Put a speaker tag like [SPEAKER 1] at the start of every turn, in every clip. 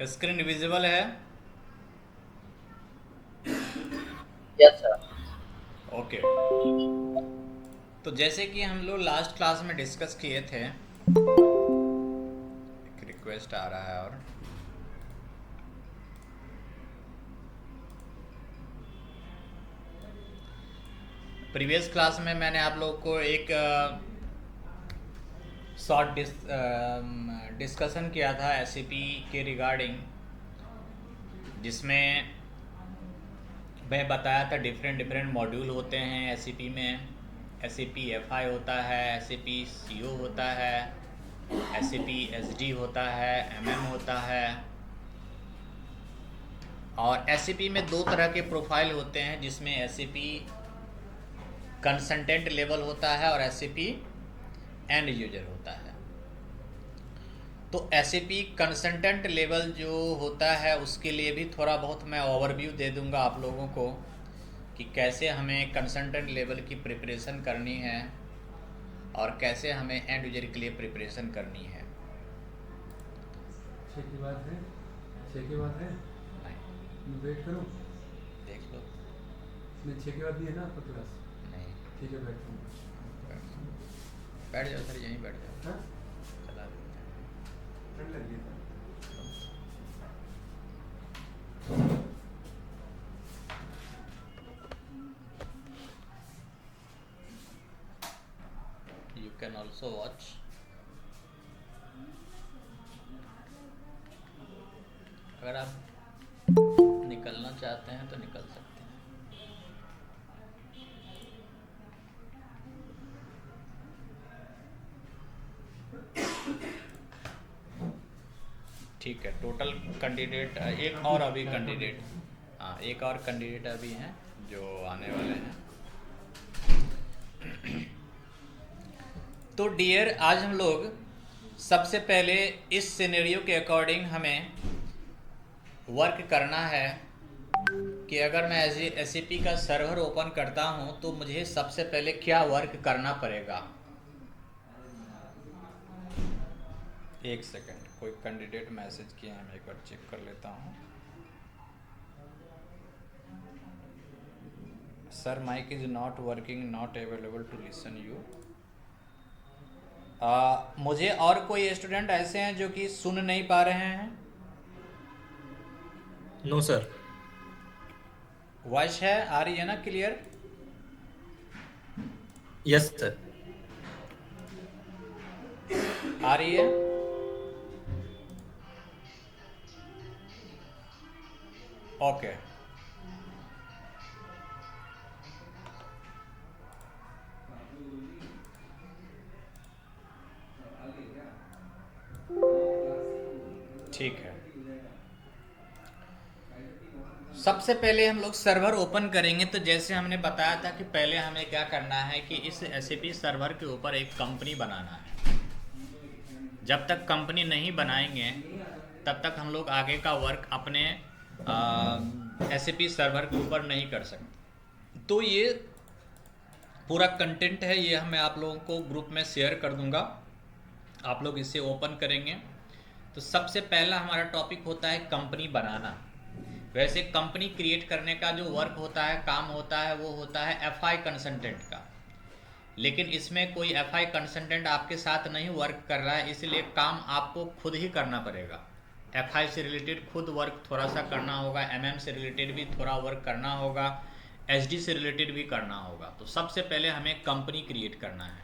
[SPEAKER 1] Screen visible है?
[SPEAKER 2] Yes sir.
[SPEAKER 1] Okay. तो जैसे कि हम लोग लास्ट क्लास में डिस्कस किए थे, एक रिक्वेस्ट आ रहा है। और प्रीवियस क्लास में मैंने आप लोगों को एक शॉर्ट डिस्कशन किया था एससीपी के रिगार्डिंग, जिसमें मैं बताया था डिफरेंट डिफरेंट मॉड्यूल होते हैं एससीपी में। एससीपी एफआई होता है, एससीपी सीओ होता है, एससीपी एसडी होता है, एमएम होता है। और एससीपी में दो तरह के प्रोफाइल होते हैं, जिसमें एससीपी कंसल्टेंट लेवल होता है और एससीपी एंड यूजर होता है। तो एससीपी कंसल्टेंट लेवल जो होता है उसके लिए भी थोड़ा बहुत मैं ओवरव्यू दे दूंगा आप लोगों को कि कैसे हमें कंसल्टेंट लेवल की प्रिपरेशन करनी है और कैसे हमें एंड यूजर के लिए प्रिपरेशन करनी है।
[SPEAKER 3] छः की बात है। छः की बात है।
[SPEAKER 1] नहीं,
[SPEAKER 3] मैं वेट करूँ।
[SPEAKER 1] देख लो।
[SPEAKER 3] नहीं, छः की बात नहीं है ना आपका क्लास।
[SPEAKER 1] नहीं,
[SPEAKER 3] ठीक है, बैठ जाऊँगा।
[SPEAKER 1] बैठ जाओ सर, यहीं बैठ जाओ।
[SPEAKER 3] हाँ,
[SPEAKER 1] चला देते
[SPEAKER 3] ठंड लग गई था।
[SPEAKER 1] हैं। You can also watch. अगर आप निकलना चाहते हैं तो निकल सकते हैं। ठीक है। टोटल कैंडिडेट एक और अभी कैंडिडेट, हाँ एक और कैंडिडेट अभी हैं जो आने वाले हैं। तो डियर, आज हम लोग सबसे पहले इस सिनेरियो के अकॉर्डिंग हमें वर्क करना है कि अगर मैं एस का सर्वर ओपन करता हूं तो मुझे सबसे पहले क्या वर्क करना पड़ेगा। एक सेकंड, कोई कैंडिडेट मैसेज किए हैं, मैं एक बार चेक कर लेता हूं। Sir mike is not working, not available to listen you. मुझे और कोई स्टूडेंट ऐसे हैं जो कि सुन नहीं पा रहे हैं?
[SPEAKER 4] No sir.
[SPEAKER 1] वॉइस है आ रही है ना क्लियर?
[SPEAKER 4] Yes sir.
[SPEAKER 1] आ रही है? ओके। ठीक है। सबसे पहले हम लोग सर्वर ओपन करेंगे, तो जैसे हमने बताया था कि पहले हमें क्या करना है कि इस एसएपी सर्वर के ऊपर एक कंपनी बनाना है। जब तक कंपनी नहीं बनाएंगे तब तक हम लोग आगे का वर्क अपने एसएपी सर्वर के ऊपर नहीं कर सकते। तो ये पूरा कंटेंट है, ये मैं आप लोगों को ग्रुप में शेयर कर दूंगा। आप लोग इसे ओपन करेंगे तो सबसे पहला हमारा टॉपिक होता है कंपनी बनाना। वैसे कंपनी क्रिएट करने का जो वर्क होता है, काम होता है, वो होता है एफआई कंसल्टेंट का। लेकिन इसमें कोई एफआई कंसल्टेंट आपके साथ नहीं वर्क कर रहा है, इसलिए काम आपको खुद ही करना पड़ेगा। एफआई से रिलेटेड खुद वर्क थोड़ा सा करना होगा, एमएम से रिलेटेड भी थोड़ा वर्क करना होगा, एसडी से रिलेटेड भी करना होगा। तो सबसे पहले हमें कंपनी क्रिएट करना है।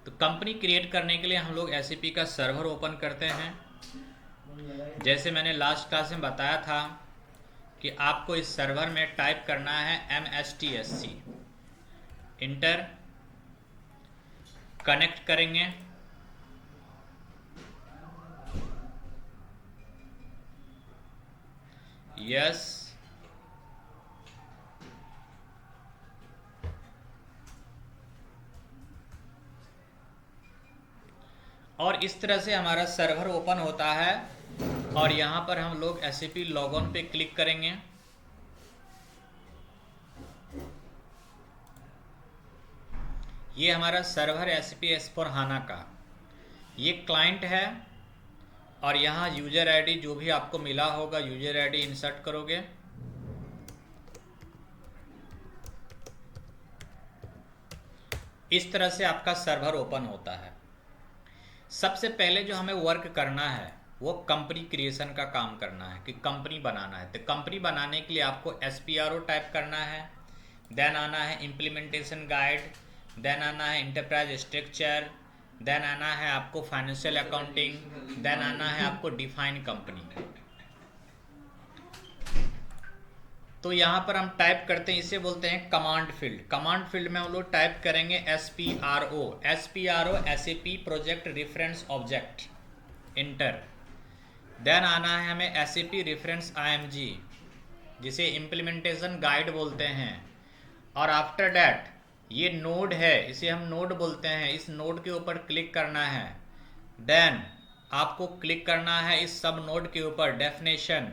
[SPEAKER 1] तो कंपनी क्रिएट करने के लिए हम लोग एसएपी का सर्वर ओपन करते हैं। जैसे मैंने लास्ट क्लास में बताया था कि आपको इस सर्वर में टाइप करना है MSTSC, इंटर कनेक्ट करेंगे। यस, और इस तरह से हमारा सर्वर ओपन होता है। और यहाँ पर हम लोग SAP लॉगऑन पे क्लिक करेंगे। ये हमारा सर्वर SAP S4HANA का ये क्लाइंट है। और यहाँ यूजर आईडी जो भी आपको मिला होगा यूजर आईडी इंसर्ट करोगे। इस तरह से आपका सर्वर ओपन होता है। सबसे पहले जो हमें वर्क करना है वो कंपनी क्रिएशन का काम करना है कि कंपनी बनाना है। तो कंपनी बनाने के लिए आपको SPRO टाइप करना है, देन आना है इम्प्लीमेंटेशन गाइड, देन आना है इंटरप्राइज स्ट्रक्चर, देन आना है आपको फाइनेंशियल अकाउंटिंग, देन आना है आपको डिफाइन कंपनी। तो यहाँ पर हम टाइप करते हैं, इसे बोलते हैं कमांड फील्ड। कमांड फील्ड में हम लोग टाइप करेंगे SPRO, SAP project reference object, enter. Then आना है हमें SAP रेफरेंस IMG जिसे इम्प्लीमेंटेशन गाइड बोलते हैं। और आफ्टर डैट ये नोड है, इसे हम नोड बोलते हैं, इस नोड के ऊपर क्लिक करना है। देन आपको क्लिक करना है इस सब नोड के ऊपर डेफिनेशन।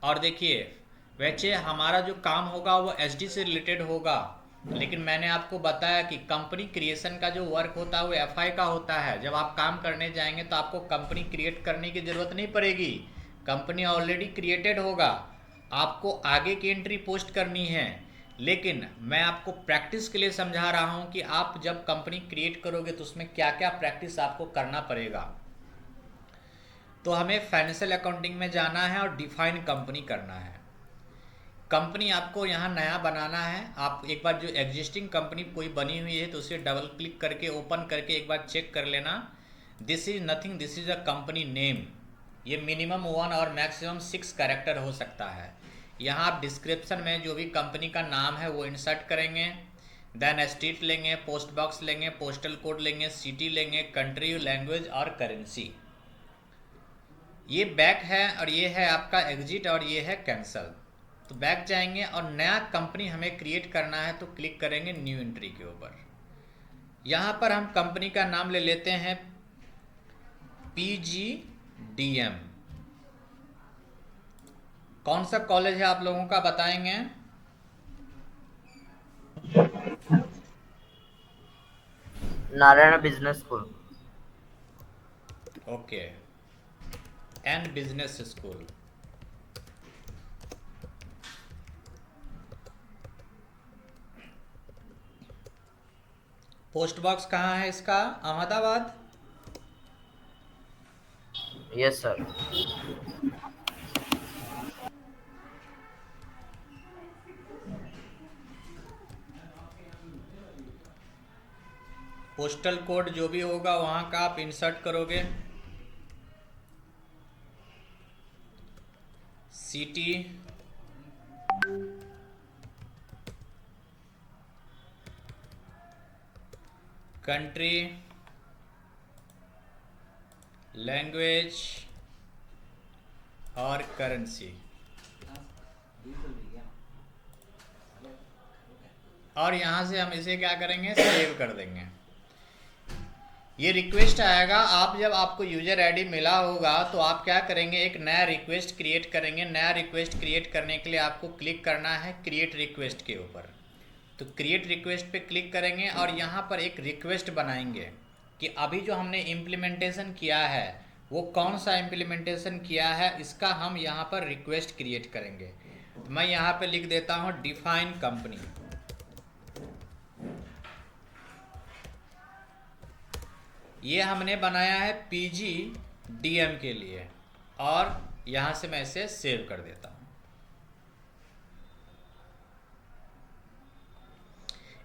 [SPEAKER 1] और देखिए वैसे हमारा जो काम होगा वो SD से रिलेटेड होगा, लेकिन मैंने आपको बताया कि कंपनी क्रिएशन का जो वर्क होता है वो FI का होता है। जब आप काम करने जाएंगे तो आपको कंपनी क्रिएट करने की ज़रूरत नहीं पड़ेगी, कंपनी ऑलरेडी क्रिएटेड होगा, आपको आगे की एंट्री पोस्ट करनी है। लेकिन मैं आपको प्रैक्टिस के लिए समझा रहा हूँ कि आप जब कंपनी क्रिएट करोगे तो उसमें क्या क्या प्रैक्टिस आपको करना पड़ेगा। तो हमें फाइनेंशियल अकाउंटिंग में जाना है और डिफाइन कंपनी करना है। कंपनी आपको यहाँ नया बनाना है। आप एक बार जो एग्जिस्टिंग कंपनी कोई बनी हुई है तो उसे डबल क्लिक करके ओपन करके एक बार चेक कर लेना। This is nothing, this is a company name. ये मिनिमम 1 और मैक्सिमम 6 कैरेक्टर हो सकता है। यहाँ आप डिस्क्रिप्शन में जो भी कंपनी का नाम है वो इंसर्ट करेंगे, देन स्ट्रीट लेंगे, पोस्ट बॉक्स लेंगे, पोस्टल कोड लेंगे, सिटी लेंगे, कंट्री, लैंग्वेज और करेंसी। ये बैक है और ये है आपका एग्जिट और ये है कैंसल। तो बैक जाएंगे और नया कंपनी हमें क्रिएट करना है तो क्लिक करेंगे न्यू एंट्री के ऊपर। यहाँ पर हम कंपनी का नाम ले लेते हैं PGDM। कौन सा कॉलेज है आप लोगों का बताएंगे?
[SPEAKER 2] Narayan business school.
[SPEAKER 1] Okay, and business school. Post box कहाँ है इसका? Ahmedabad.
[SPEAKER 2] Yes sir.
[SPEAKER 1] Postal code जो भी होगा वहाँ का आप इंसर्ट करोगे। सिटी, कंट्री, लैंग्वेज और करेंसी। और यहाँ से हम इसे क्या करेंगे, सेव कर देंगे। ये रिक्वेस्ट आएगा। आप जब आपको यूजर आईडी मिला होगा तो आप क्या करेंगे, एक नया रिक्वेस्ट क्रिएट करेंगे। नया रिक्वेस्ट क्रिएट करने के लिए आपको क्लिक करना है क्रिएट रिक्वेस्ट के ऊपर। तो क्रिएट रिक्वेस्ट पे क्लिक करेंगे और यहाँ पर एक रिक्वेस्ट बनाएंगे कि अभी जो हमने इम्प्लीमेंटेशन किया है वो कौन सा इम्प्लीमेंटेशन किया है, इसका हम यहाँ पर रिक्वेस्ट क्रिएट करेंगे। तो मैं यहाँ पे लिख देता हूँ डिफाइन कंपनी। ये हमने बनाया है PGDM के लिए और यहाँ से मैं इसे सेव कर देता हूँ।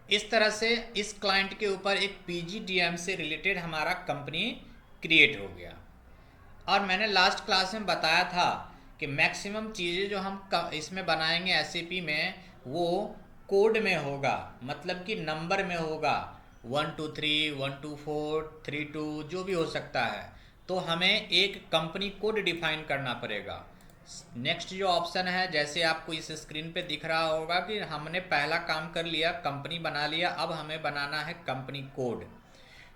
[SPEAKER 1] इस तरह से इस क्लाइंट के ऊपर एक PGDM से रिलेटेड हमारा कंपनी क्रिएट हो गया। और मैंने लास्ट क्लास में बताया था कि मैक्सिमम चीज़ें जो हम इसमें बनाएंगे SAP में वो कोड में होगा, मतलब कि नंबर में होगा, 1 2 3 1 2 4 3 2 जो भी हो सकता है। तो हमें एक कंपनी कोड डिफाइन करना पड़ेगा। नेक्स्ट जो ऑप्शन है, जैसे आपको इस स्क्रीन पे दिख रहा होगा कि हमने पहला काम कर लिया, कंपनी बना लिया, अब हमें बनाना है कंपनी कोड।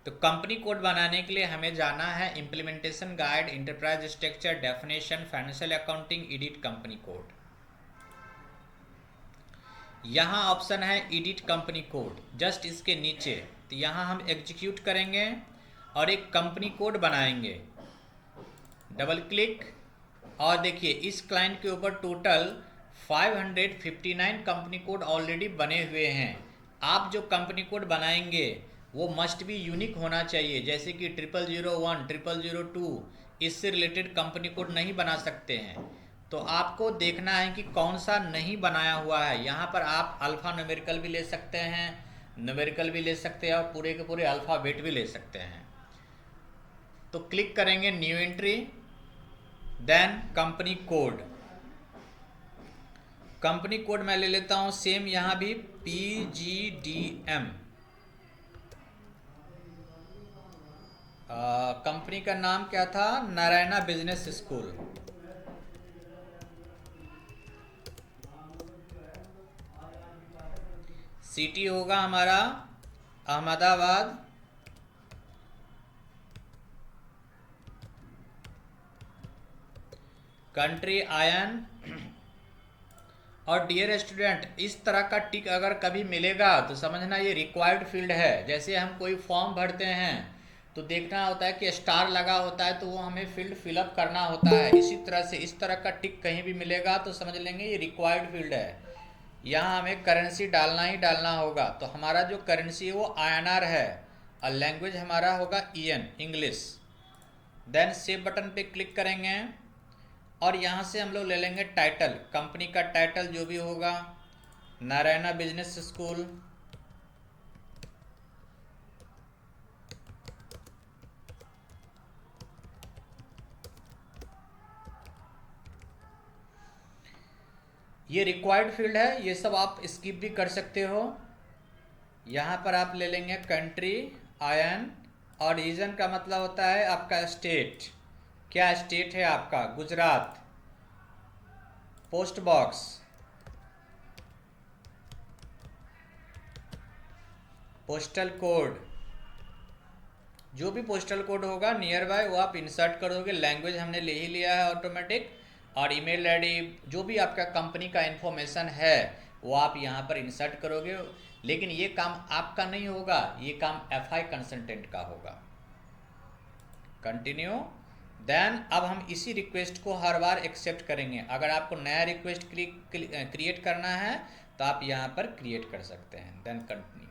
[SPEAKER 1] तो कंपनी कोड बनाने के लिए हमें जाना है implementation guide, enterprise structure, definition, financial accounting, edit company code. यहाँ ऑप्शन है एडिट कंपनी कोड, जस्ट इसके नीचे। तो यहाँ हम एग्जीक्यूट करेंगे और एक कंपनी कोड बनाएंगे। डबल क्लिक, और देखिए इस क्लाइंट के ऊपर टोटल 559 कंपनी कोड ऑलरेडी बने हुए हैं। आप जो कंपनी कोड बनाएंगे वो मस्ट बी यूनिक होना चाहिए, जैसे कि 0001, 0002, इससे रिलेटेड कंपनी कोड नहीं बना सकते हैं। तो आपको देखना है कि कौन सा नहीं बनाया हुआ है। यहाँ पर आप अल्फ़ा न्यूमेरिकल भी ले सकते हैं, न्यूमेरिकल भी ले सकते हैं, और पूरे के पूरे अल्फ़ाबेट भी ले सकते हैं। तो क्लिक करेंगे new entry, then company code. Company code मैं ले लेता हूं सेम यहाँ भी PGDM। कंपनी का नाम क्या था? Narayana business school. सिटी होगा हमारा अहमदाबाद। कंट्री आयन। और डियर स्टूडेंट, इस तरह का टिक अगर कभी मिलेगा तो समझना ये रिक्वायर्ड फील्ड है। जैसे हम कोई फॉर्म भरते हैं तो देखना होता है कि स्टार लगा होता है, तो वो हमें फील्ड फिलअप करना होता है। इसी तरह से इस तरह का टिक कहीं भी मिलेगा तो समझ लेंगे ये रिक्वायर्ड फील्ड है। यहाँ हमें करेंसी डालना ही डालना होगा। तो हमारा जो करेंसी है वो INR है, और लैंग्वेज हमारा होगा EN, English. Then save button पे क्लिक करेंगे, और यहाँ से हम लोग ले लेंगे टाइटल, कंपनी का टाइटल जो भी होगा, नारायणा बिजनेस स्कूल। ये रिक्वायर्ड फील्ड है, ये सब आप स्किप भी कर सकते हो। यहाँ पर आप ले लेंगे कंट्री आयन, और रीजन का मतलब होता है आपका स्टेट। क्या स्टेट है आपका? Gujarat. Post box, postal code, जो भी पोस्टल कोड होगा नियर बाय वो आप इंसर्ट करोगे। लैंग्वेज हमने ले ही लिया है ऑटोमेटिक, और ईमेल आईडी, जो भी आपका कंपनी का इंफॉर्मेशन है वो आप यहाँ पर इंसर्ट करोगे। लेकिन ये काम आपका नहीं होगा, ये काम FI कंसल्टेंट का होगा। कंटिन्यू। देन अब हम इसी रिक्वेस्ट को हर बार एक्सेप्ट करेंगे। अगर आपको नया रिक्वेस्ट क्रिएट करना है तो आप यहाँ पर क्रिएट कर सकते हैं। Then continue.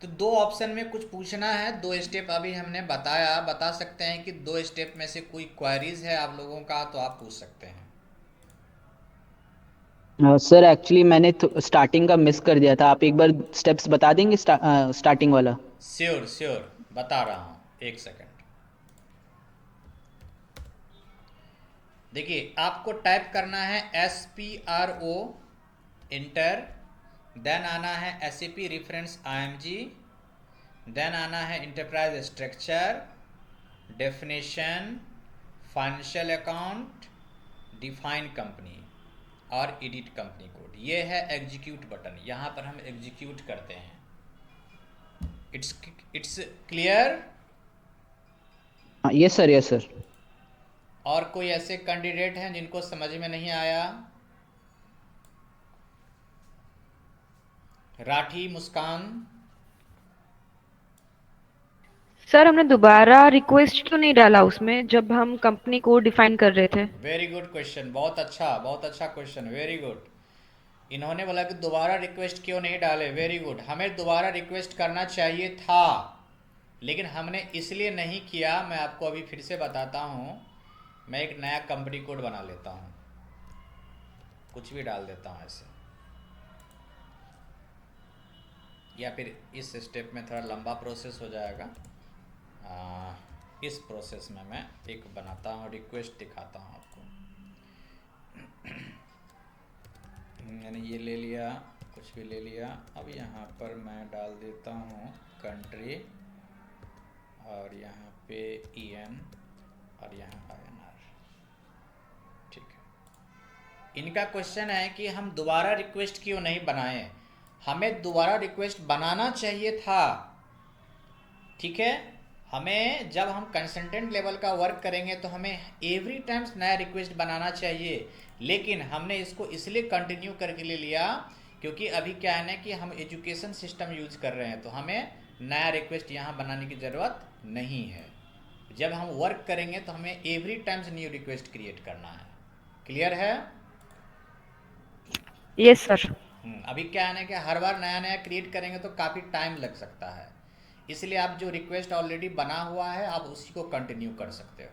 [SPEAKER 1] तो 2 ऑप्शन में कुछ पूछना है, 2 स्टेप अभी हमने बताया। बता सकते हैं कि 2 स्टेप में से कोई क्वेरीज है आप लोगों का तो आप पूछ सकते हैं।
[SPEAKER 4] सर एक्चुअली मैंने स्टार्टिंग का मिस कर दिया था, आप एक बार स्टेप्स बता देंगे स्टार्टिंग वाला?
[SPEAKER 1] श्योर श्योर, बता रहा हूँ, एक सेकंड। देखिए आपको टाइप करना है SPRO इंटर, देन आना है SAP रेफरेंस IMG, देन आना है enterprise structure, definition, financial account, define company, और एडिट कंपनी कोड। ये है एग्जीक्यूट बटन, यहाँ पर हम एग्जीक्यूट करते हैं। It's clear?
[SPEAKER 4] Yes sir, yes sir.
[SPEAKER 1] और कोई ऐसे कैंडिडेट हैं जिनको समझ में नहीं आया? राठी, मुस्कान?
[SPEAKER 5] सर हमने दोबारा रिक्वेस्ट क्यों नहीं डाला उसमें जब हम कंपनी को डिफाइन कर रहे थे?
[SPEAKER 1] वेरी गुड क्वेश्चन, बहुत अच्छा क्वेश्चन, वेरी गुड। इन्होंने बोला कि दोबारा रिक्वेस्ट क्यों नहीं डाले। वेरी गुड, हमें दोबारा रिक्वेस्ट करना चाहिए था, लेकिन हमने इसलिए नहीं किया। मैं आपको अभी फिर से बताता हूँ। मैं एक नया कंपनी कोड बना लेता हूँ, कुछ भी डाल देता हूँ ऐसे, या फिर इस स्टेप में थोड़ा लंबा प्रोसेस हो जाएगा। इस प्रोसेस में मैं एक बनाता हूँ, रिक्वेस्ट दिखाता हूँ आपको। मैंने ये ले लिया, कुछ भी ले लिया। अब यहाँ पर मैं डाल देता हूँ कंट्री, और यहाँ पे EN, और यहाँ INR। ठीक है। इनका क्वेश्चन है कि हम दोबारा रिक्वेस्ट क्यों नहीं बनाए। हमें दोबारा रिक्वेस्ट बनाना चाहिए था, ठीक है। हमें जब हम कंसल्टेंट लेवल का वर्क करेंगे तो हमें एवरी टाइम्स नया रिक्वेस्ट बनाना चाहिए, लेकिन हमने इसको इसलिए कंटिन्यू करके ले लिया क्योंकि अभी क्या है ना कि हम एजुकेशन सिस्टम यूज कर रहे हैं, तो हमें नया रिक्वेस्ट यहाँ बनाने की ज़रूरत नहीं है। जब हम वर्क करेंगे तो हमें every times new request create करना है। क्लियर है?
[SPEAKER 5] Yes sir.
[SPEAKER 1] अभी क्या है ना कि हर बार नया नया क्रिएट करेंगे तो काफ़ी टाइम लग सकता है, इसलिए आप जो रिक्वेस्ट ऑलरेडी बना हुआ है आप उसी को कंटिन्यू कर सकते हो।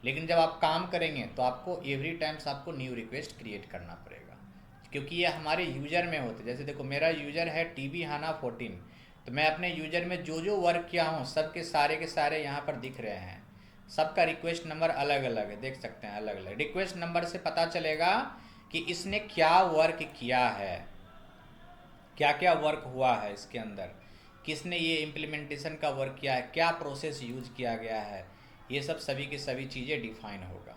[SPEAKER 1] लेकिन जब आप काम करेंगे तो आपको एवरी टाइम्स आपको न्यू रिक्वेस्ट क्रिएट करना पड़ेगा, क्योंकि ये हमारे यूज़र में होते। जैसे देखो मेरा यूज़र है TB हाना 14, तो मैं अपने यूज़र में जो जो वर्क किया हूँ सब के सारे यहाँ पर दिख रहे हैं। सबका रिक्वेस्ट नंबर अलग अलग है, देख सकते हैं अलग अलग। रिक्वेस्ट नंबर से पता चलेगा कि इसने क्या वर्क किया है, क्या क्या वर्क हुआ है इसके अंदर, किसने ये इम्प्लीमेंटेशन का वर्क किया है, क्या प्रोसेस यूज किया गया है, ये सब सभी की सभी चीज़ें डिफाइन होगा।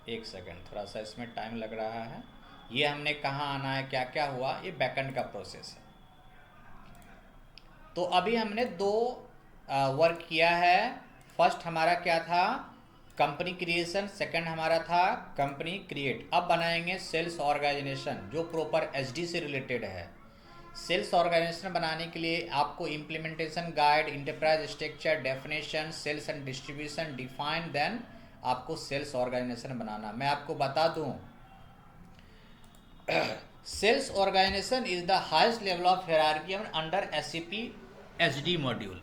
[SPEAKER 1] एक सेकंड, थोड़ा सा इसमें टाइम लग रहा है। ये हमने कहाँ आना है, क्या क्या हुआ, ये बैकएंड का प्रोसेस है। तो अभी हमने दो वर्क किया है। फर्स्ट हमारा क्या था, कंपनी क्रिएशन, सेकंड हमारा था कंपनी क्रिएट। अब बनाएंगे सेल्स ऑर्गेनाइजेशन जो प्रॉपर SD से रिलेटेड है। सेल्स ऑर्गेनाइजेशन बनाने के लिए आपको implementation guide, enterprise structure, definition, sales and distribution define, then आपको सेल्स ऑर्गेनाइजेशन बनाना। मैं आपको बता दूं, sales organisation is the highest level of hierarchy under SAP SD module.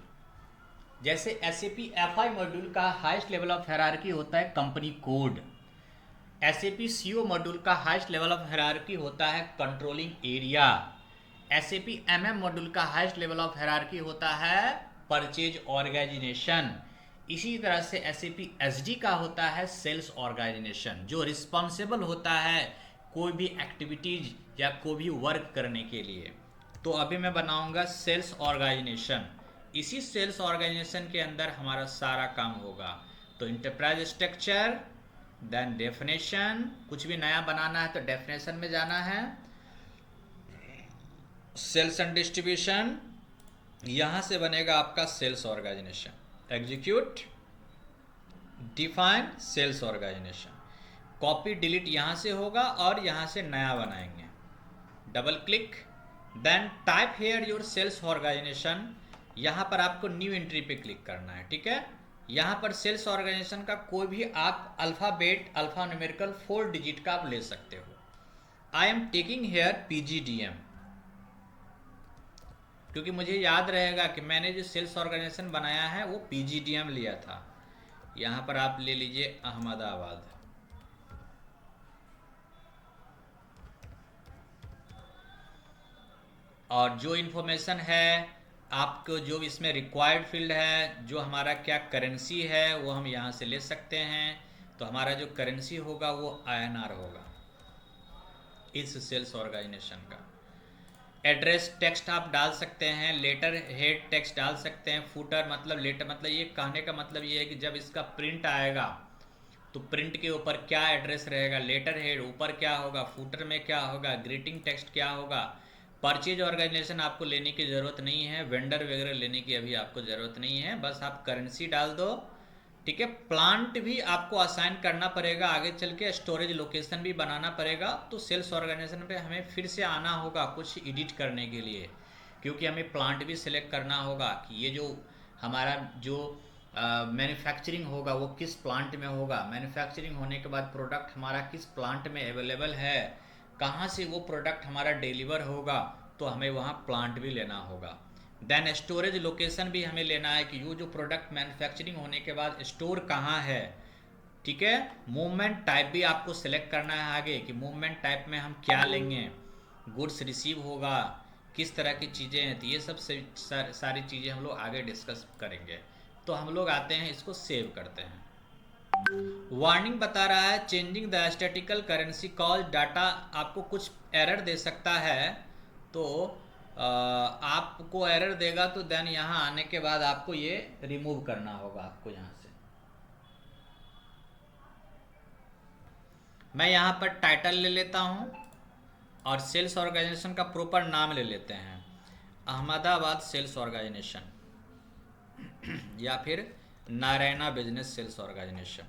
[SPEAKER 1] जैसे SAP FI मॉड्यूल का हाईएस्ट लेवल ऑफ हायरार्की होता है company code, SAP CO module का हाईएस्ट लेवल ऑफ हायरार्की होता है controlling area, SAP MM module का highest level of hierarchy होता है परचेज ऑर्गेनाइजेशन। इसी तरह से SAP SD का होता है सेल्स ऑर्गेनाइजेशन, जो रिस्पॉन्सिबल होता है कोई भी एक्टिविटीज या कोई भी वर्क करने के लिए। तो अभी मैं बनाऊंगा सेल्स ऑर्गेनाइजेशन। इसी सेल्स ऑर्गेनाइजेशन के अंदर हमारा सारा काम होगा। तो इंटरप्राइज स्ट्रक्चर, देन डेफिनेशन, कुछ भी नया बनाना है तो डेफिनेशन में जाना है, सेल्स एंड डिस्ट्रीब्यूशन, यहाँ से बनेगा आपका sales organisation, execute, define sales organisation, copy delete यहाँ से होगा और यहाँ से नया बनाएंगे, double click, then type here your sales organisation. यहाँ पर आपको न्यू एंट्री पे क्लिक करना है, ठीक है। यहाँ पर सेल्स ऑर्गेनाइजेशन का कोई भी आप अल्फ़ाबेट, अल्फ़ा न्यूमेरिकल 4 डिजिट का आप ले सकते हो। I am taking here PGDM, क्योंकि मुझे याद रहेगा कि मैंने जो सेल्स ऑर्गेनाइजेशन बनाया है वो PGDM लिया था। यहाँ पर आप ले लीजिए अहमदाबाद। और जो इन्फॉर्मेशन है आपको, जो इसमें रिक्वायर्ड फील्ड है, जो हमारा क्या करेंसी है वो हम यहाँ से ले सकते हैं। तो हमारा जो करेंसी होगा वो INR होगा इस सेल्स ऑर्गेनाइजेशन का। एड्रेस टेक्स्ट आप डाल सकते हैं, लेटर हेड टेक्स्ट डाल सकते हैं, फूटर मतलब लेटर, मतलब ये कहने का मतलब ये है कि जब इसका प्रिंट आएगा तो प्रिंट के ऊपर क्या एड्रेस रहेगा, लेटर हेड ऊपर क्या होगा, फूटर में क्या होगा, ग्रीटिंग टेक्स्ट क्या होगा। परचेज ऑर्गेनाइजेशन आपको लेने की ज़रूरत नहीं है, वेंडर वगैरह लेने की अभी आपको ज़रूरत नहीं है, बस आप करेंसी डाल दो, ठीक है। प्लांट भी आपको असाइन करना पड़ेगा, आगे चल के स्टोरेज लोकेशन भी बनाना पड़ेगा। तो सेल्स ऑर्गेनाइजेशन पे हमें फिर से आना होगा कुछ एडिट करने के लिए, क्योंकि हमें प्लांट भी सिलेक्ट करना होगा कि ये जो हमारा जो मैन्युफैक्चरिंग होगा वो किस प्लांट में होगा, मैन्युफैक्चरिंग होने के बाद प्रोडक्ट हमारा किस प्लांट में अवेलेबल है, कहाँ से वो प्रोडक्ट हमारा डिलीवर होगा, तो हमें वहाँ प्लांट भी लेना होगा। देन स्टोरेज लोकेशन भी हमें लेना है कि वो जो प्रोडक्ट मैन्युफैक्चरिंग होने के बाद स्टोर कहाँ है, ठीक है। मूवमेंट टाइप भी आपको सेलेक्ट करना है आगे कि मूवमेंट टाइप में हम क्या लेंगे, गुड्स रिसीव होगा, किस तरह की चीज़ें हैं। तो ये सब सारी चीज़ें हम लोग आगे डिस्कस करेंगे। तो हम लोग आते हैं, इसको सेव करते हैं। वार्निंग बता रहा है changing the statistical currency call data, आपको कुछ एरर दे सकता है। तो आपको एरर देगा तो देन यहाँ आने के बाद आपको ये रिमूव करना होगा आपको यहाँ से। मैं यहाँ पर टाइटल ले लेता हूँ और सेल्स ऑर्गेनाइजेशन का प्रॉपर नाम ले लेते हैं, अहमदाबाद सेल्स ऑर्गेनाइजेशन या फिर नारायणा बिजनेस सेल्स ऑर्गेनाइजेशन।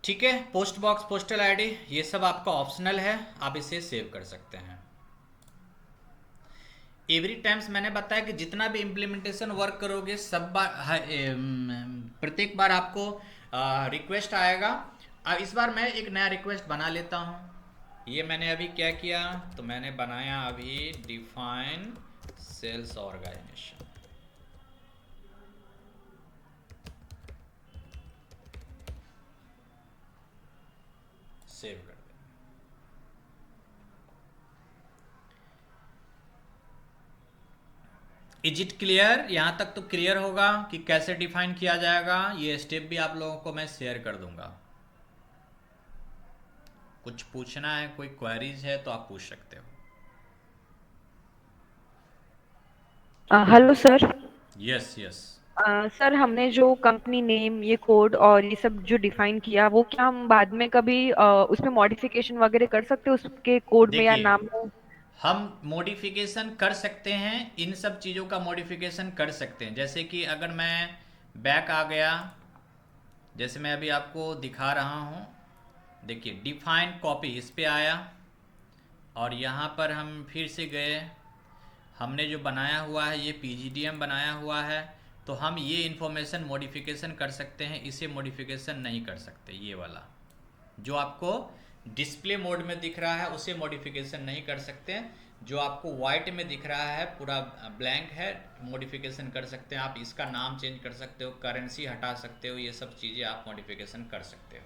[SPEAKER 1] ठीक है, पोस्ट बॉक्स, पोस्टल आईडी, ये सब आपका ऑप्शनल है, आप इसे सेव कर सकते हैं। एवरी टाइम्स मैंने बताया कि जितना भी इम्प्लीमेंटेशन वर्क करोगे सब बार प्रत्येक बार आपको रिक्वेस्ट आएगा। अब इस बार मैं एक नया रिक्वेस्ट बना लेता हूँ। ये मैंने अभी क्या किया, तो मैंने बनाया अभी डिफाइन सेल्स ऑर्गेनाइजेशन। सेव कर दें। Is it clear? यहाँ तक तो क्लियर होगा कि कैसे डिफाइन किया जाएगा। ये स्टेप भी आप लोगों को मैं शेयर कर दूंगा। कुछ पूछना है, कोई क्वेरीज है तो आप पूछ सकते हो।
[SPEAKER 5] Hello sir.
[SPEAKER 1] Yes yes.
[SPEAKER 5] Sir हमने जो कंपनी नेम, ये कोड और ये सब जो डिफाइन किया, वो क्या हम बाद में कभी उसमें मॉडिफिकेशन वगैरह कर सकते हैं उसके कोड में या
[SPEAKER 1] देखिए,
[SPEAKER 5] नाम में?
[SPEAKER 1] हम मॉडिफिकेशन कर सकते हैं, इन सब चीज़ों का मॉडिफिकेशन कर सकते हैं। जैसे कि अगर मैं बैक आ गया, जैसे मैं अभी आपको दिखा रहा हूँ, देखिए डिफाइन कॉपी, इस पे आया और यहाँ पर हम फिर से गए। हमने जो बनाया हुआ है ये PGDM बनाया हुआ है, तो हम ये इन्फॉर्मेशन मॉडिफिकेशन कर सकते हैं, इसे मॉडिफिकेशन नहीं कर सकते। ये वाला जो आपको डिस्प्ले मोड में दिख रहा है उसे मॉडिफिकेशन नहीं कर सकते। जो आपको वाइट में दिख रहा है पूरा ब्लैंक है, मॉडिफिकेशन कर सकते हैं। आप इसका नाम चेंज कर सकते हो, करेंसी हटा सकते हो, ये सब चीज़ें आप मॉडिफिकेशन कर सकते हो।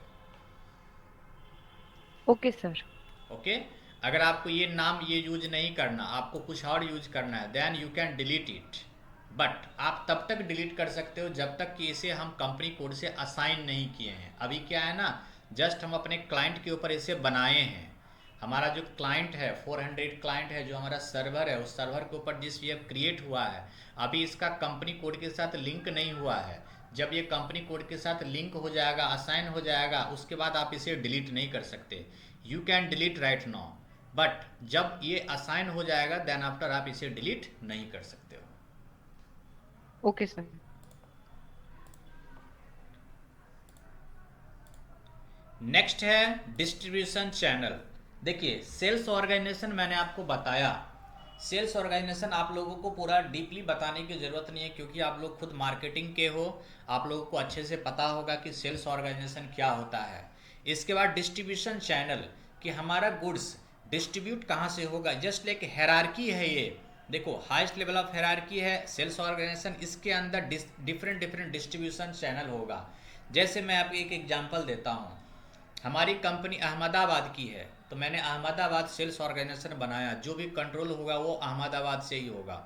[SPEAKER 5] Okay sir.
[SPEAKER 1] ओके, अगर आपको ये नाम ये यूज नहीं करना, आपको कुछ और यूज करना है, then you can delete it. But आप तब तक डिलीट कर सकते हो जब तक कि इसे हम कंपनी कोड से असाइन नहीं किए हैं। अभी क्या है ना, जस्ट हम अपने क्लाइंट के ऊपर इसे बनाए हैं। हमारा जो क्लाइंट है 400 क्लाइंट है, जो हमारा सर्वर है, उस सर्वर के ऊपर जिस वेब क्रिएट हुआ है, अभी इसका कंपनी कोड के साथ लिंक नहीं हुआ है। जब ये कंपनी कोड के साथ लिंक हो जाएगा, असाइन हो जाएगा, उसके बाद आप इसे डिलीट नहीं कर सकते। You can delete right now, but जब ये असाइन हो जाएगा देन आफ्टर आप इसे डिलीट नहीं कर सकते हो।
[SPEAKER 5] Okay sir.
[SPEAKER 1] नेक्स्ट है डिस्ट्रीब्यूशन चैनल। देखिए सेल्स ऑर्गेनाइजेशन मैंने आपको बताया, सेल्स ऑर्गेनाइजेशन आप लोगों को पूरा डीपली बताने की ज़रूरत नहीं है, क्योंकि आप लोग खुद मार्केटिंग के हो, आप लोगों को अच्छे से पता होगा कि सेल्स ऑर्गेनाइजेशन क्या होता है। इसके बाद डिस्ट्रीब्यूशन चैनल, कि हमारा गुड्स डिस्ट्रीब्यूट कहाँ से होगा। जस्ट लाइक हेरारकी है, ये देखो हाईएस्ट लेवल ऑफ हेरारकी है सेल्स ऑर्गेनाइजेशन, इसके अंदर डिफरेंट डिफरेंट डिस्ट्रीब्यूशन चैनल होगा। जैसे मैं आपको एक एग्जांपल देता हूँ, हमारी कंपनी अहमदाबाद की है, तो मैंने अहमदाबाद सेल्स ऑर्गेनाइजेशन बनाया, जो भी कंट्रोल होगा वो अहमदाबाद से ही होगा।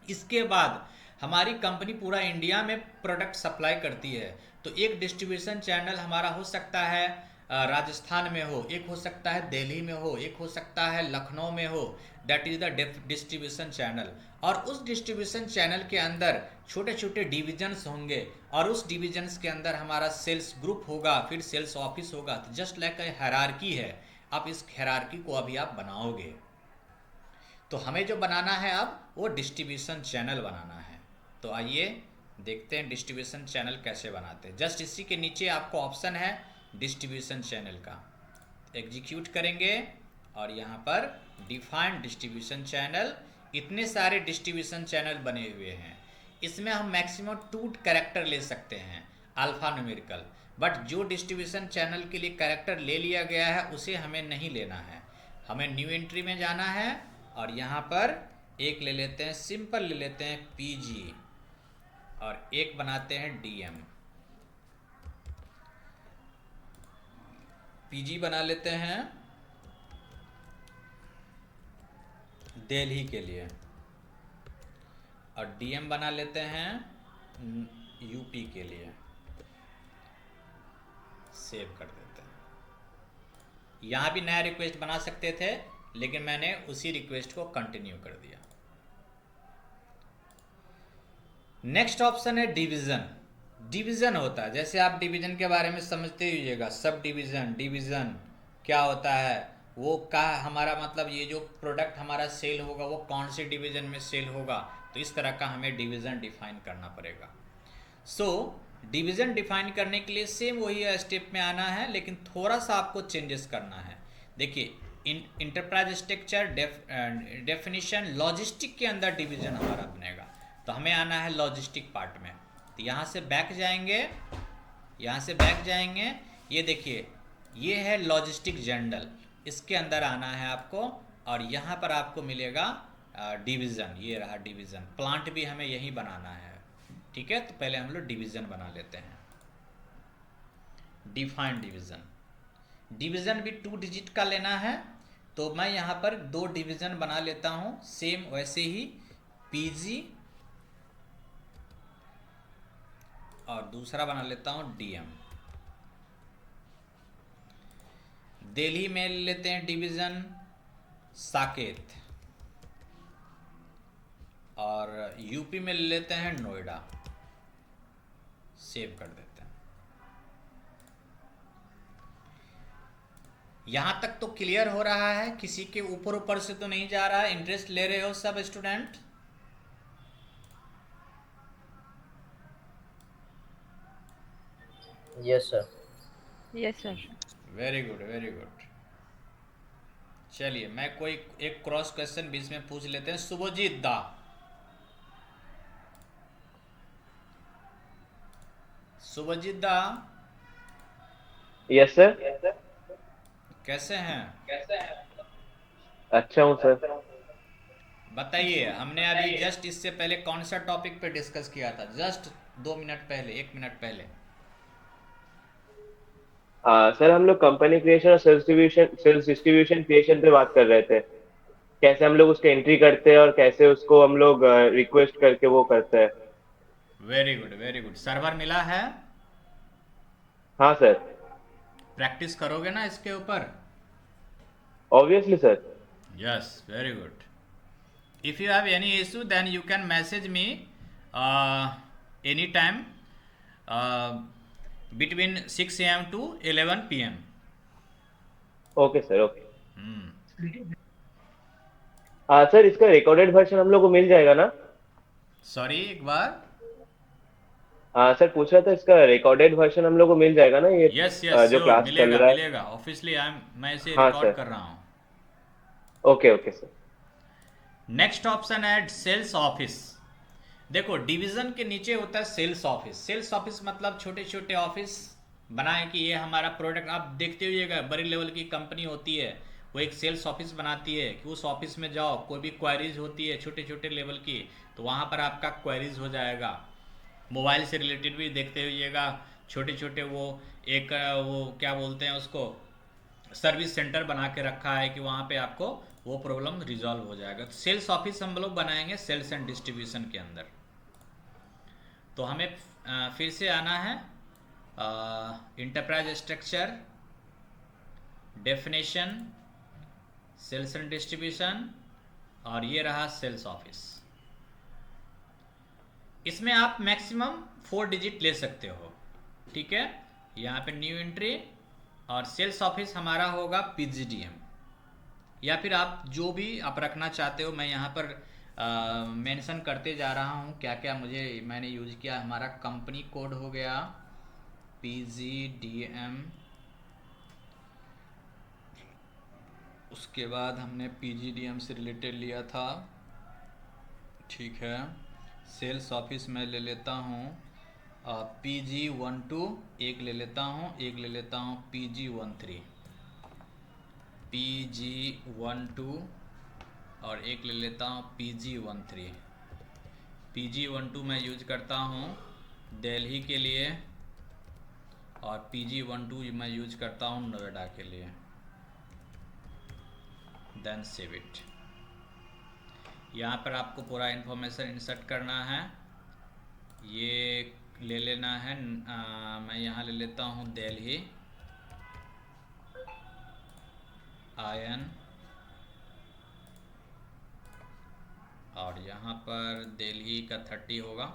[SPEAKER 1] इसके बाद हमारी कंपनी पूरा इंडिया में प्रोडक्ट सप्लाई करती है, तो एक डिस्ट्रीब्यूशन चैनल हमारा हो सकता है राजस्थान में हो, एक हो सकता है दिल्ली में हो, एक हो सकता है लखनऊ में हो। That is the distribution channel. और उस डिस्ट्रीब्यूशन चैनल के अंदर छोटे छोटे डिविजन्स होंगे, और उस डिविजन्स के अंदर हमारा सेल्स ग्रुप होगा, फिर सेल्स ऑफिस होगा। तो जस्ट लाइक हायरार्की है, अब इस हायरार्की को अभी आप बनाओगे। तो हमें जो बनाना है अब वो डिस्ट्रीब्यूशन चैनल बनाना है। तो आइए देखते हैं डिस्ट्रीब्यूशन चैनल कैसे बनाते हैं। जस्ट इसी के नीचे आपको ऑप्शन है डिस्ट्रीब्यूशन चैनल का, एग्जीक्यूट करेंगे और यहाँ पर डिफाइन डिस्ट्रीब्यूशन चैनल। इतने सारे डिस्ट्रीब्यूशन चैनल बने हुए हैं, इसमें हम मैक्सिमम 2 कैरेक्टर ले सकते हैं अल्फा न्यूमेरिकल। बट जो डिस्ट्रीब्यूशन चैनल के लिए कैरेक्टर ले लिया गया है उसे हमें नहीं लेना है, हमें न्यू एंट्री में जाना है और यहाँ पर एक ले लेते हैं, सिंपल ले लेते हैं PG, और एक बनाते हैं DM। PG बना लेते हैं दिल्ली के लिए, और DM बना लेते हैं UP के लिए। सेव कर देते हैं। यहाँ भी नया रिक्वेस्ट बना सकते थे, लेकिन मैंने उसी रिक्वेस्ट को कंटिन्यू कर दिया। नेक्स्ट ऑप्शन है डिवीज़न। डिवीज़न होता है, जैसे आप डिवीज़न के बारे में समझते हुईएगा, सब डिवीज़न, डिवीज़न क्या होता है, वो का हमारा मतलब ये जो प्रोडक्ट हमारा सेल होगा वो कौन से डिवीज़न में सेल होगा, तो इस तरह का हमें डिवीज़न डिफाइन करना पड़ेगा। सो डिवीज़न डिफाइन करने के लिए सेम वही स्टेप में आना है, लेकिन थोड़ा सा आपको चेंजेस करना है। देखिए इंटरप्राइज स्ट्रक्चर डेफिनेशन लॉजिस्टिक के अंदर डिवीज़न हमारा बनेगा, तो हमें आना है लॉजिस्टिक पार्ट में। तो यहाँ से बैक जाएंगे, यहाँ से बैक जाएंगे, ये देखिए ये है लॉजिस्टिक जनरल, इसके अंदर आना है आपको, और यहाँ पर आपको मिलेगा डिवीज़न, ये रहा डिवीज़न। प्लांट भी हमें यही बनाना है, ठीक है। तो पहले हम लोग डिवीज़न बना लेते हैं, डिफाइंड डिवीज़न। डिवीज़न भी 2 डिजिट का लेना है, तो मैं यहाँ पर 2 डिवीज़न बना लेता हूँ, सेम वैसे ही पीजी, और दूसरा बना लेता हूँ डीएम। दिल्ली में ले लेते हैं डिवीज़न साकेत, और यूपी में ले लेते हैं नोएडा। सेव कर देते हैं। यहाँ तक तो क्लियर हो रहा है, किसी के ऊपर ऊपर से तो नहीं जा रहा है? इंटरेस्ट ले रहे हो सब student?
[SPEAKER 2] Yes sir.
[SPEAKER 5] Yes sir.
[SPEAKER 1] Very good, very good. चलिए मैं कोई एक क्रॉस क्वेश्चन बीच में पूछ लेते हैं। शुभजीत दा, शुभजीत दा
[SPEAKER 6] यस सर।
[SPEAKER 1] कैसे हैं?
[SPEAKER 6] अच्छा हूँ सर।
[SPEAKER 1] बताइए, हमने अभी जस्ट इससे पहले कौन सा टॉपिक पे डिस्कस किया था? जस्ट 2 मिनट पहले, 1 मिनट पहले।
[SPEAKER 6] सर हम लोग कंपनी क्रिएशन और सेल्स डिस्ट्रीब्यूशन क्रिएशन पे बात कर रहे थे, कैसे हम लोग उसके एंट्री करते हैं और कैसे उसको हम लोग रिक्वेस्ट करके वो करते हैं।
[SPEAKER 1] Very good, very good. Server मिला है?
[SPEAKER 6] हाँ सर।
[SPEAKER 1] प्रैक्टिस करोगे ना इसके ऊपर?
[SPEAKER 6] Obviously sir.
[SPEAKER 1] Yes, very good. If you have any issue, then you can message me anytime between 6 a.m. to 11 p.m.
[SPEAKER 6] Okay sir, okay. Sir इसका recorded version हम लोग को मिल जाएगा ना?
[SPEAKER 1] सॉरी, एक बार।
[SPEAKER 6] सर पूछ रहा था, इसका रिकॉर्डेड वर्जन हम लोग को मिल जाएगा ना, ये
[SPEAKER 1] यस यस,
[SPEAKER 6] जो क्लास चल
[SPEAKER 1] मिलेगा
[SPEAKER 6] रहा है?
[SPEAKER 1] मिलेगा। ऑफिशियली मैं इसे
[SPEAKER 6] हाँ,
[SPEAKER 1] रिकॉर्ड
[SPEAKER 6] सर।
[SPEAKER 1] कर रहा हूँ।
[SPEAKER 6] Okay okay sir.
[SPEAKER 1] Next option है सेल्स ऑफिस। देखो, डिवीजन के नीचे होता है सेल्स ऑफिस। सेल्स ऑफिस मतलब छोटे छोटे ऑफिस बनाए कि ये हमारा प्रोडक्ट, आप देखते हुएगा बड़ी लेवल की कंपनी होती है, वो एक सेल्स ऑफिस बनाती है कि उस ऑफिस में जाओ, कोई भी क्वेरीज होती है छोटे छोटे लेवल की, तो वहाँ पर आपका क्वेरीज हो जाएगा। मोबाइल से रिलेटेड भी देखते हुइएगा, छोटे छोटे वो एक वो क्या बोलते हैं उसको, सर्विस सेंटर बना के रखा है कि वहाँ पे आपको वो प्रॉब्लम रिजॉल्व हो जाएगा। तो सेल्स ऑफिस हम लोग बनाएंगे सेल्स एंड डिस्ट्रीब्यूशन के अंदर। तो हमें फिर से आना है enterprise structure, definition, sales and distribution, और ये रहा सेल्स ऑफिस। इसमें आप मैक्सिमम 4 डिजिट ले सकते हो, ठीक है। यहाँ पे न्यू एंट्री, और सेल्स ऑफिस हमारा होगा पीजीडीएम, या फिर आप जो भी आप रखना चाहते हो। मैं यहाँ पर मेंशन करते जा रहा हूँ क्या क्या मैंने यूज किया। हमारा कंपनी कोड हो गया पीजीडीएम, उसके बाद हमने पीजीडीएम से रिलेटेड लिया था, ठीक है। सेल्स ऑफिस में ले लेता हूँ PG12, एक ले लेता हूँ, एक ले लेता हूँ PG13, PG12, और एक ले लेता हूँ PG13। PG12 मैं यूज करता हूँ दिल्ली के लिए, और PG12 मैं यूज करता हूँ नोएडा के लिए। Then save it. यहाँ पर आपको पूरा इन्फॉर्मेशन इंसर्ट करना है। ये ले लेना है, मैं यहाँ ले लेता हूँ दिल्ली आयन, और यहाँ पर दिल्ली का 30 होगा।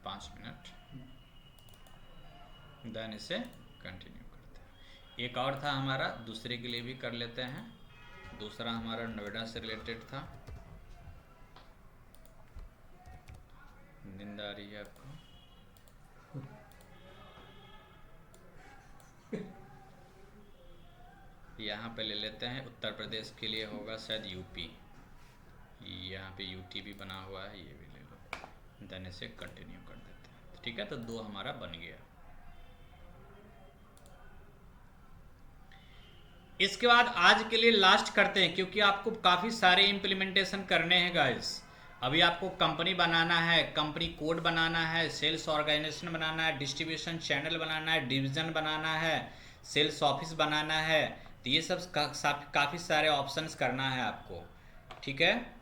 [SPEAKER 1] पाँच मिनट, देन इसे कंटिन्यू करते हैं। एक और था हमारा, दूसरे के लिए भी कर लेते हैं। दूसरा हमारा नोएडा से रिलेटेड था। नींद आ रही है आपको? यहाँ पे ले लेते हैं, उत्तर प्रदेश के लिए होगा शायद यूपी। यहाँ पे यूटी भी बना हुआ है, ये भी ले लो, देन इसे कंटिन्यू कर देते हैं। ठीक है, तो 2 हमारा बन गया। इसके बाद आज के लिए लास्ट करते हैं, क्योंकि आपको काफ़ी सारे इम्प्लीमेंटेशन करने हैं गाइस। अभी आपको कंपनी बनाना है, कंपनी कोड बनाना है, सेल्स ऑर्गेनाइजेशन बनाना है, डिस्ट्रीब्यूशन चैनल बनाना है, डिवीज़न बनाना है, सेल्स ऑफिस बनाना है। तो ये सब काफ़ी सारे ऑप्शंस करना है आपको। ठीक है।